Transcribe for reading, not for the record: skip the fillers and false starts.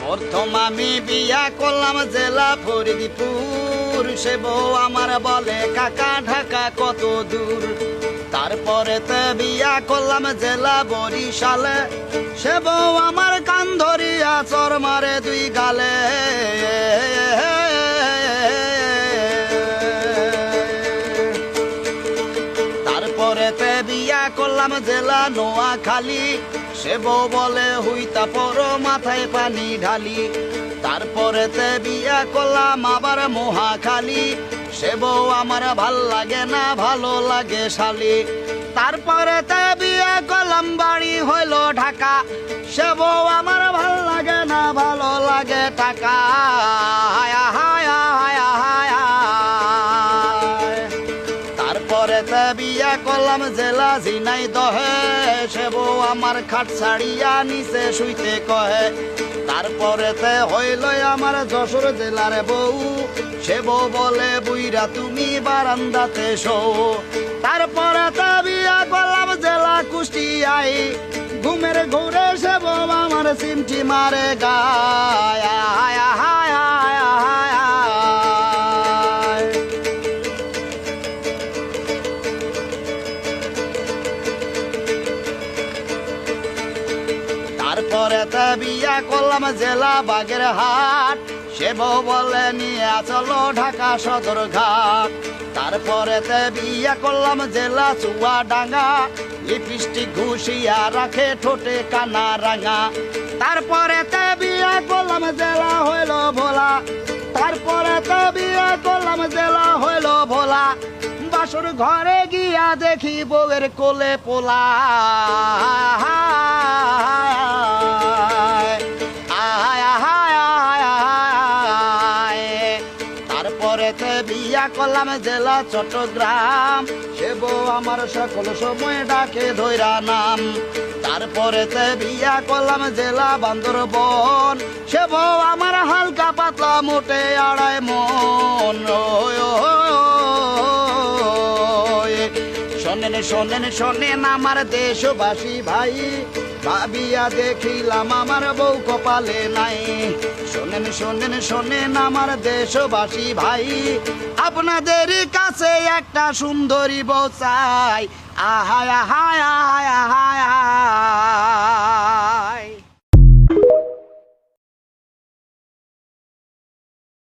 প্রথম আমি বিয়া করলাম জেলা ফরিদপুর, সে বউ আমার বলে কাকা ঢাকা কত দূর। তারপরেতে বিয়া করলাম জেলা বরিশালে, সে বউ আমার কান ধরিয়া চর মারে দুই গালে। তারপরেতে বিয়া করলাম জেলা নোয়াখালী, সে বউ বলে হুইতা পড়ো মাথায় পানি ঢালি। তারপরেতে বিয়া করলাম আবার মহাখালী, সে বউ আমার ভাল লাগে না ভালো লাগে শালি। তারপরেতে বিয়া করলাম বাড়ি হইল ঢাকা, সে বউ আমার ভাল লাগে না ভালো লাগে টাকা। তারপরেতে বিয়া করলাম জেলা ঝিনাইদহে, সে বউ আমার খাট ছাড়িয়া নিচে শুইতে কহে। তারপরেতে হইল আমার যশোর জেলার বউ, সে বউ বলে বুইরা তুমি বারান্দাতে শো। তারপরেতে বিয়া করলাম জেলা কুষ্টিয়ায়, ঘুমের ঘুরে সে বউ আমার সিমটি মারে গায়। তারপরেতে বিয়া করলাম জেলা বাগেরহাট, সে বউ বলে নিয়ে চলো ঢাকা সদর ঘাট। তারপরেতে বিয়া করলাম জেলা চুয়াডাঙ্গা, লিপস্টিক ঘুষিয়া রাখে ঠোঁটে কানা রাঙা। তারপরেতে বিয়া করলাম জেলা হইল ভোলা, তারপরেতে বিয়া করলাম জেলা হইল ভোলা। বাসর ঘরে গিয়া দেখি বউয়ের কোলে পোলা। তারপরেতে বিয়া করলাম জেলা চট্টগ্রাম, সে বউ আমার সকল সময় ডাকে ধৈরা নাম। তারপরেতে বিয়া করলাম জেলা বান্দরবন, সে বউ আমার হালকা পাতলা মোটে আড়াই মন। শোনেন শোনেন শোনেন আমার দেশবাসী ভাই, ভাবিয়া দেখিলাম আমার বউ কপালে নাই। শোনেন শোনেন শোনেন আমার দেশবাসী ভাই, আপনাদের কাছে একটা সুন্দরী বউ চাই। আহায় আহায় আহায় আহায়।